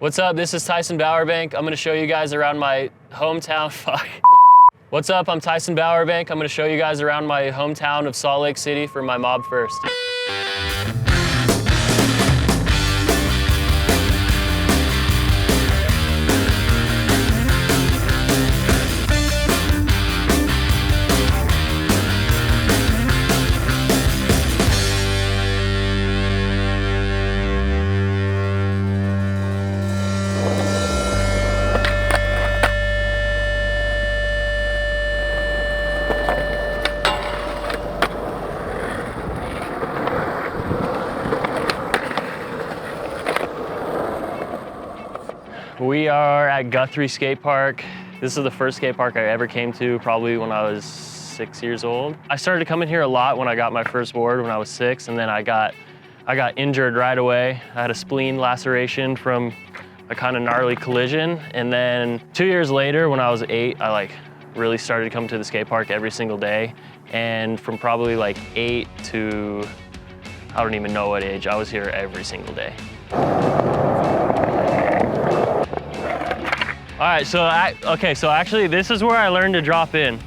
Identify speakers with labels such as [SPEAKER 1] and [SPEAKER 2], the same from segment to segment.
[SPEAKER 1] What's up? This is Tyson Bowerbank. I'm gonna show you guys around my hometown. What's up? I'm Tyson Bowerbank. I'm gonna show you guys around my hometown of Salt Lake City for my Mob First. We are at Guthrie Skate Park. This is the first skate park I ever came to, probably when I was 6 years old. I started coming here a lot when I got my first board when I was 6, and then I got injured right away. I had a spleen laceration from a kind of gnarly collision, and then 2 years later, when I was 8, I really started to come to the skate park every single day. And from probably 8 to, I don't even know what age, I was here every single day. All right, so actually this is where I learned to drop in.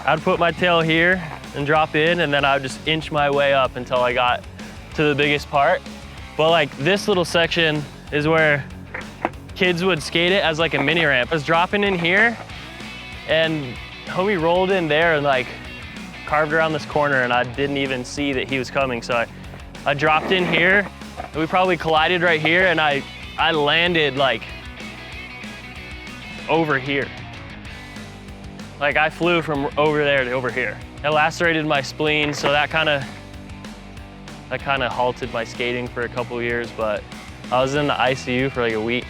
[SPEAKER 1] I'd put my tail here and drop in, and then I would just inch my way up until I got to the biggest part. But this little section is where kids would skate it as a mini ramp. I was dropping in here, and homie rolled in there and carved around this corner, and I didn't even see that he was coming. So I dropped in here, and we probably collided right here, and I landed over here. I flew from over there to over here. It lacerated my spleen, so that kind of halted my skating for a couple of years, but I was in the ICU for a week.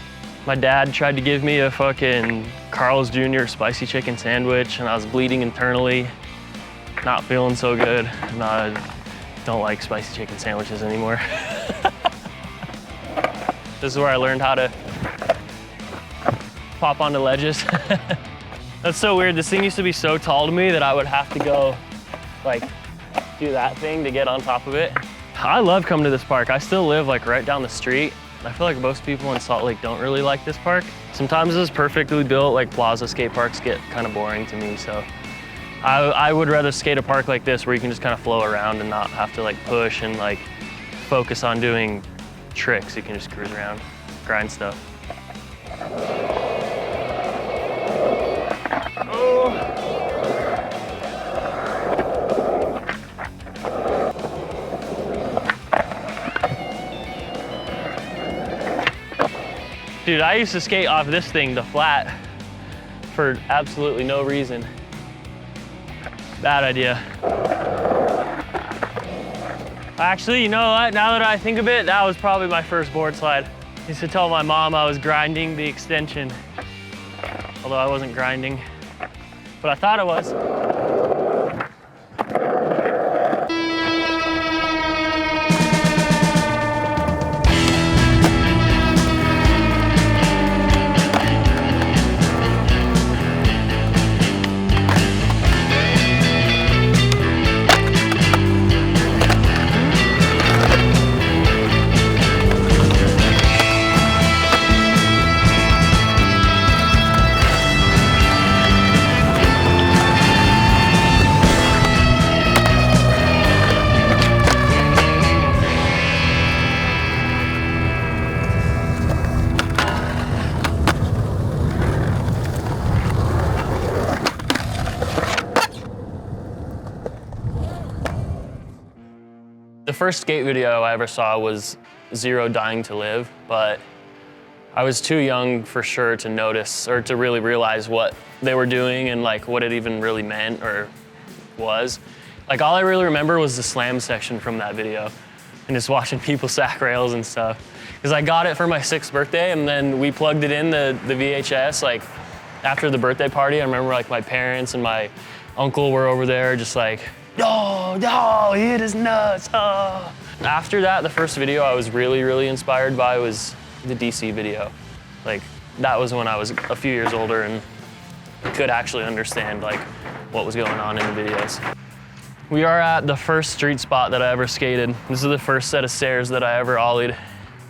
[SPEAKER 1] My dad tried to give me a fucking Carl's Jr. spicy chicken sandwich, and I was bleeding internally, not feeling so good, and I don't like spicy chicken sandwiches anymore. This is where I learned how to pop onto ledges. That's so weird. This thing used to be so tall to me that I would have to go do that thing to get on top of it. I love coming to this park. I still live right down the street. I feel like most people in Salt Lake don't really like this park. Sometimes this perfectly built plaza skate parks get kind of boring to me, so I would rather skate a park like this where you can just kind of flow around and not have to push and focus on doing tricks. You can just cruise around, grind stuff. Dude, I used to skate off this thing, the flat, for absolutely no reason. Bad idea. Actually, you know what? Now that I think of it, that was probably my first board slide. I used to tell my mom I was grinding the extension, although I wasn't grinding, but I thought I was. The first skate video I ever saw was Zero Dying to Live, but I was too young for sure to notice or to really realize what they were doing and what it even really meant or was. All I really remember was the slam section from that video and just watching people sack rails and stuff. Because I got it for my 6th birthday, and then we plugged it in the VHS after the birthday party. I remember my parents and my uncle were over there just yo, he hit his nuts, oh. After that, the first video I was really inspired by was the DC video. That was when I was a few years older and could actually understand what was going on in the videos. We are at the first street spot that I ever skated. This is the first set of stairs that I ever ollied.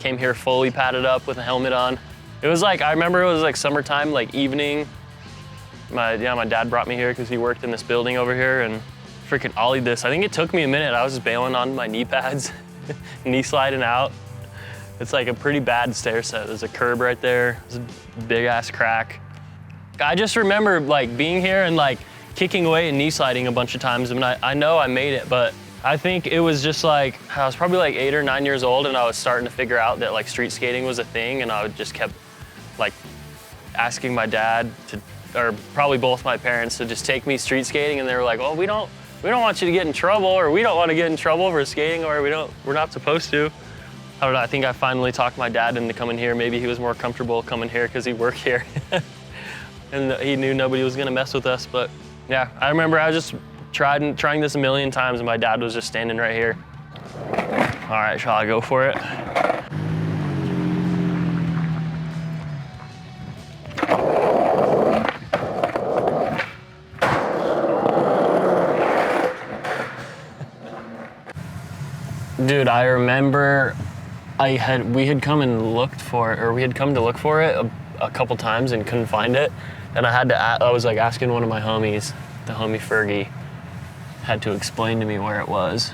[SPEAKER 1] Came here fully padded up with a helmet on. It was like, I remember it was like summertime, like evening. My dad brought me here because he worked in this building over here and freaking ollied this. I think it took me a minute. I was just bailing on my knee pads, knee sliding out. It's like a pretty bad stair set. There's a curb right there. There's a big ass crack. I just remember like being here and like kicking away and knee sliding a bunch of times. I mean, I know I made it, but I think it was just like, I was probably like 8 or 9 years old and I was starting to figure out that like street skating was a thing, and I would just kept like asking my dad to, or probably both my parents, to just take me street skating, and they were like, oh, we don't want you to get in trouble, or we don't want to get in trouble for skating, or we're not supposed to. I don't know, I think I finally talked my dad into coming here. Maybe he was more comfortable coming here because he worked here. And he knew nobody was gonna mess with us, but yeah, I remember I was just trying this a million times and my dad was just standing right here. All right, shall I go for it? Dude, I remember we had come and looked for it, or we had come to look for it a couple times and couldn't find it. And I was like asking one of my homies, the homie Fergie, had to explain to me where it was,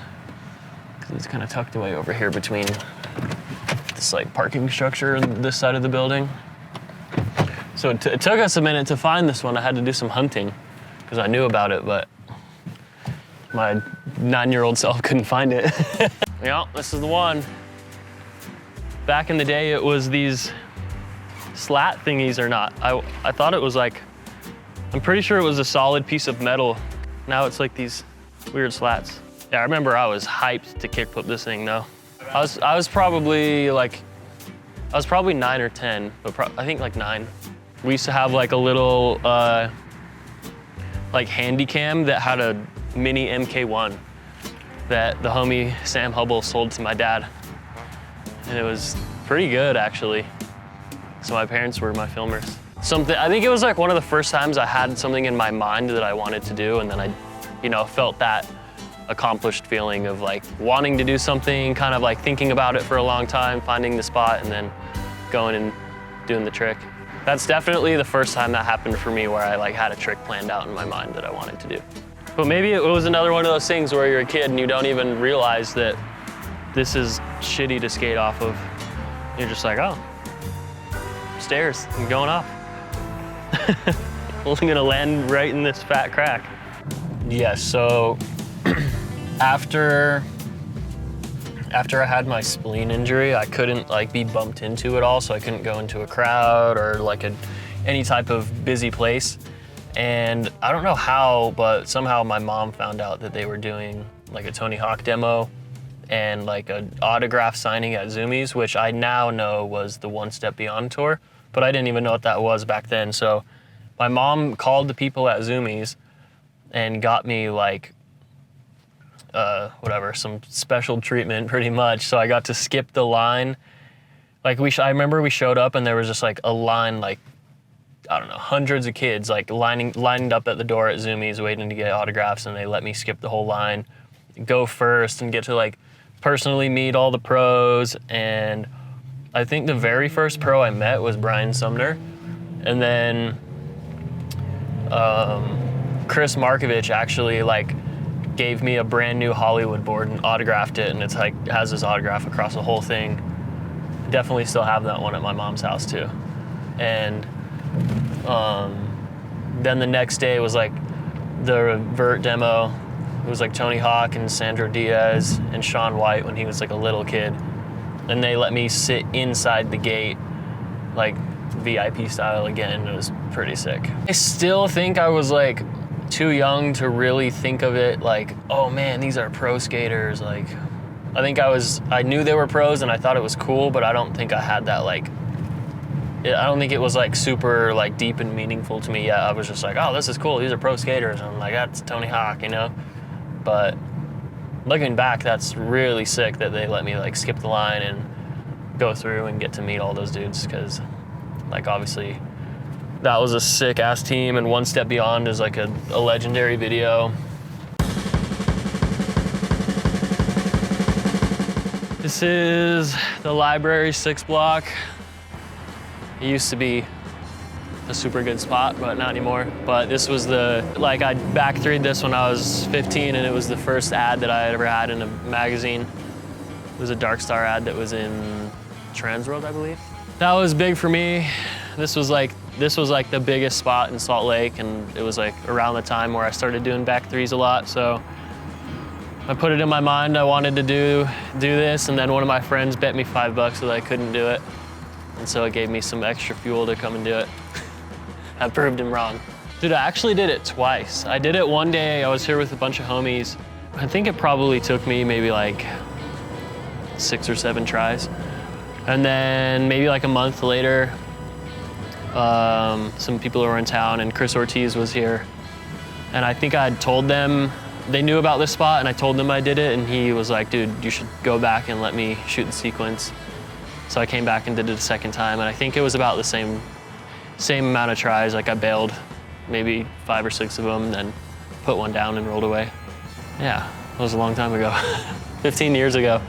[SPEAKER 1] because it's kind of tucked away over here between this like parking structure and this side of the building. So it took us a minute to find this one. I had to do some hunting because I knew about it, but my 9-year-old self couldn't find it. Yeah, this is the one. Back in the day, it was these slat thingies or not. I thought it was like, I'm pretty sure it was a solid piece of metal. Now it's like these weird slats. Yeah, I remember I was hyped to kickflip this thing though. I was probably 9 or 10, but I think like 9. We used to have like a little like handy cam that had a mini MK1 that the homie Sam Hubble sold to my dad. And it was pretty good actually. So my parents were my filmers. I think it was like one of the first times I had something in my mind that I wanted to do, and then I, felt that accomplished feeling of like wanting to do something, kind of like thinking about it for a long time, finding the spot, and then going and doing the trick. That's definitely the first time that happened for me where I like had a trick planned out in my mind that I wanted to do. But maybe it was another one of those things where you're a kid and you don't even realize that this is shitty to skate off of. You're just like, oh, stairs, I'm going off. I'm gonna land right in this fat crack. Yes, so after I had my spleen injury, I couldn't like be bumped into at all, so I couldn't go into a crowd or like any type of busy place. And I don't know how, but somehow my mom found out that they were doing like a Tony Hawk demo and like an autograph signing at Zoomies, which I now know was the One Step Beyond tour, but I didn't even know what that was back then. So my mom called the people at Zoomies and got me like, some special treatment pretty much. So I got to skip the line. Like I remember we showed up and there was just like a line, like, I don't know, hundreds of kids like lined up at the door at Zoomies waiting to get autographs, and they let me skip the whole line, go first and get to like personally meet all the pros. And I think the very first pro I met was Brian Sumner. And then Chris Markovich actually like gave me a brand new Hollywood board and autographed it, and it's like has his autograph across the whole thing. Definitely still have that one at my mom's house too. And then the next day was like the Vert demo. It was like Tony Hawk and Sandro Diaz and Shaun White when he was like a little kid. And they let me sit inside the gate, like VIP style again. It was pretty sick. I still think I was like too young to really think of it like, oh man, these are pro skaters. Like, I think I knew they were pros and I thought it was cool, but I don't think I had that like, I don't think it was like super like deep and meaningful to me yet. I was just like, oh, this is cool. These are pro skaters. And I'm like, that's Tony Hawk, But looking back, that's really sick that they let me like skip the line and go through and get to meet all those dudes, because like obviously that was a sick ass team, and One Step Beyond is like a legendary video. This is the library 6 block. It used to be a super good spot, but not anymore. But this was I back three'd this when I was 15, and it was the first ad that I had ever had in a magazine. It was a Dark Star ad that was in Transworld, I believe. That was big for me. This was like the biggest spot in Salt Lake, and it was like around the time where I started doing back threes a lot. So I put it in my mind I wanted to do this, and then one of my friends bet me $5 that I couldn't do it. And so it gave me some extra fuel to come and do it. I proved him wrong. Dude, I actually did it twice. I did it one day, I was here with a bunch of homies. I think it probably took me maybe like 6 or 7 tries. And then maybe like a month later, some people who were in town, and Chris Ortiz was here. And I think I had told them, they knew about this spot, and I told them I did it, and he was like, dude, you should go back and let me shoot the sequence. So I came back and did it a second time, and I think it was about the same amount of tries. Like I bailed maybe 5 or 6 of them, and then put one down and rolled away. Yeah, that was a long time ago, 15 years ago.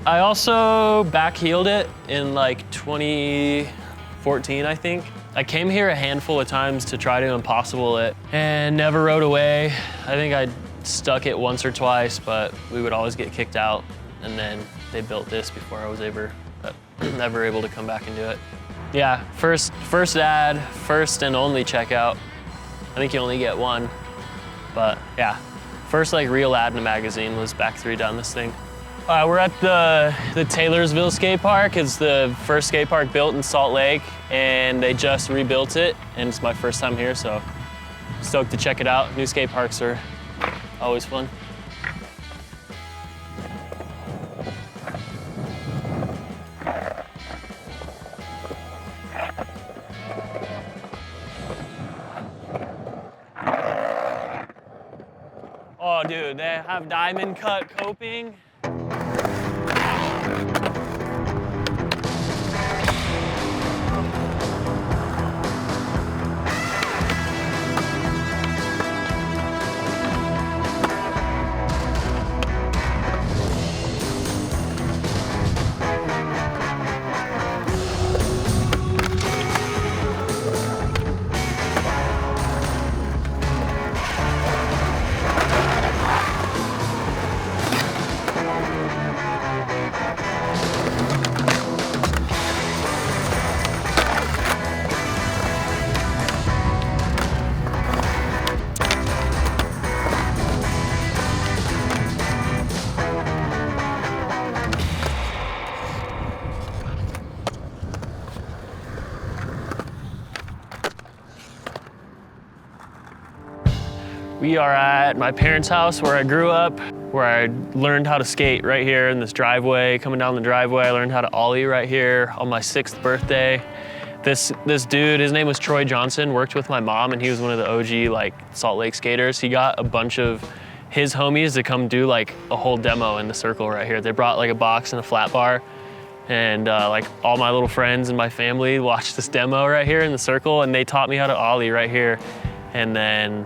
[SPEAKER 1] I also back-heeled it in like 2014, I think. I came here a handful of times to try to impossible it and never rode away. I think I stuck it once or twice, but we would always get kicked out. And then they built this before I was ever able to come back and do it. Yeah, first ad, first and only checkout. I think you only get one, but yeah. First like real ad in a magazine was back three down this thing. We're at the Taylorsville skate park. It's the first skate park built in Salt Lake, and they just rebuilt it, and it's my first time here, so stoked to check it out. New skate parks are always fun. Oh, dude, they have diamond cut coping. We are at my parents' house where I grew up, where I learned how to skate right here in this driveway. Coming down the driveway, I learned how to ollie right here on my 6th birthday. This dude, his name was Troy Johnson, worked with my mom, and he was one of the OG like Salt Lake skaters. He got a bunch of his homies to come do like a whole demo in the circle right here. They brought like a box and a flat bar, and like all my little friends and my family watched this demo right here in the circle, and they taught me how to ollie right here. And then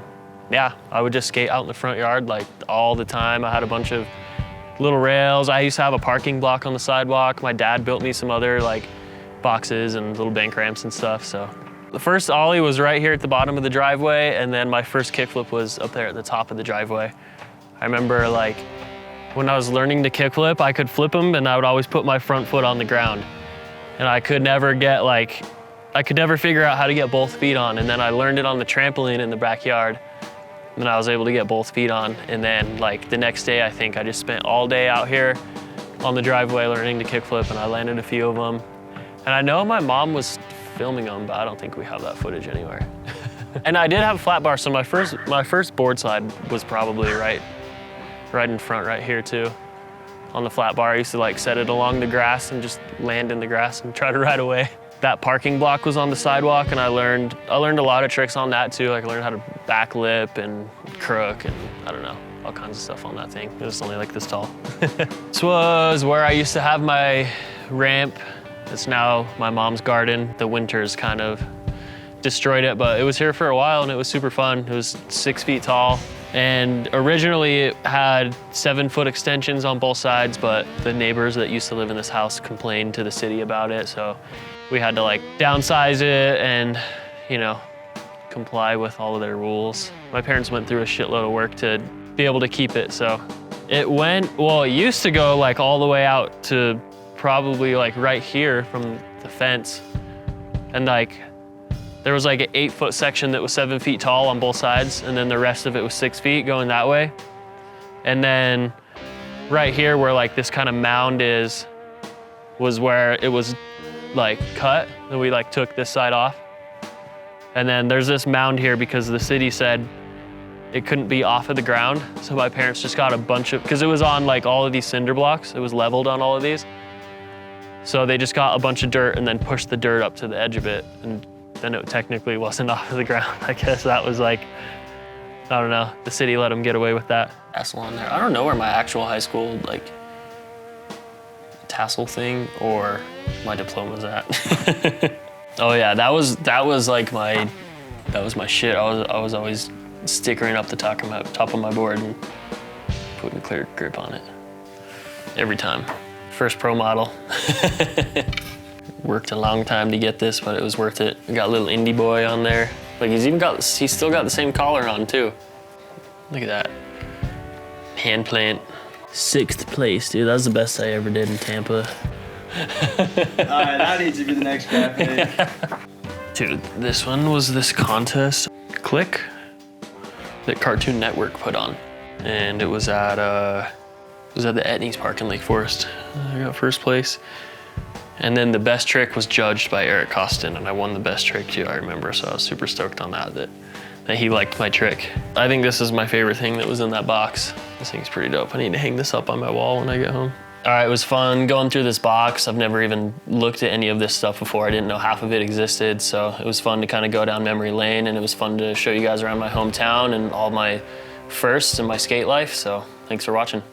[SPEAKER 1] yeah, I would just skate out in the front yard like all the time. I had a bunch of little rails. I used to have a parking block on the sidewalk. My dad built me some other like boxes and little bank ramps and stuff. So the first ollie was right here at the bottom of the driveway, and then my first kickflip was up there at the top of the driveway. I remember like when I was learning to kickflip, I could flip them, and I would always put my front foot on the ground. And I could never figure out how to get both feet on. And then I learned it on the trampoline in the backyard. And I was able to get both feet on. And then like the next day, I think I just spent all day out here on the driveway learning to kickflip, and I landed a few of them. And I know my mom was filming them, but I don't think we have that footage anywhere. And I did have a flat bar, so my first board slide was probably right in front right here too. On the flat bar, I used to like set it along the grass and just land in the grass and try to ride away. That parking block was on the sidewalk, and I learned a lot of tricks on that too. Like I learned how to back lip and crook and I don't know, all kinds of stuff on that thing. It was only like this tall. This was where I used to have my ramp. It's now my mom's garden. The winters kind of destroyed it, but it was here for a while and it was super fun. It was 6 feet tall. And originally it had 7-foot extensions on both sides, but the neighbors that used to live in this house complained to the city about it. So we had to like downsize it and, you know, comply with all of their rules. My parents went through a shitload of work to be able to keep it. So it used to go like all the way out to probably like right here from the fence. And like, there was like an 8-foot section that was 7 feet tall on both sides, and then the rest of it was 6 feet going that way. And then right here where like this kind of mound is, was where it was like cut, and we like took this side off. And then there's this mound here because the city said it couldn't be off of the ground. So my parents just got a bunch of, because it was on like all of these cinder blocks, it was leveled on all of these. So they just got a bunch of dirt and then pushed the dirt up to the edge of it. And then it technically wasn't off of the ground. I guess that was like, I don't know, the city let them get away with that. Tassel on there. I don't know where my actual high school like tassel thing or my diploma's at. Oh yeah, that was like my shit. I was always stickering up the top of my board and putting clear grip on it. Every time. First pro model. Worked a long time to get this, but it was worth it. We got a little indie boy on there. Like he's still got the same collar on too. Look at that. Hand plant. 6th place, dude. That was the best I ever did in Tampa.
[SPEAKER 2] All right, that needs to be the next graphic.
[SPEAKER 1] Dude, this one was this contest, Click, that Cartoon Network put on. And it was at the Etnies Park in Lake Forest. I got 1st place. And then the best trick was judged by Eric Costin, and I won the best trick too, I remember. So I was super stoked on that he liked my trick. I think this is my favorite thing that was in that box. This thing's pretty dope. I need to hang this up on my wall when I get home. All right, it was fun going through this box. I've never even looked at any of this stuff before. I didn't know half of it existed, so it was fun to kind of go down memory lane, and it was fun to show you guys around my hometown and all my firsts in my skate life, so thanks for watching.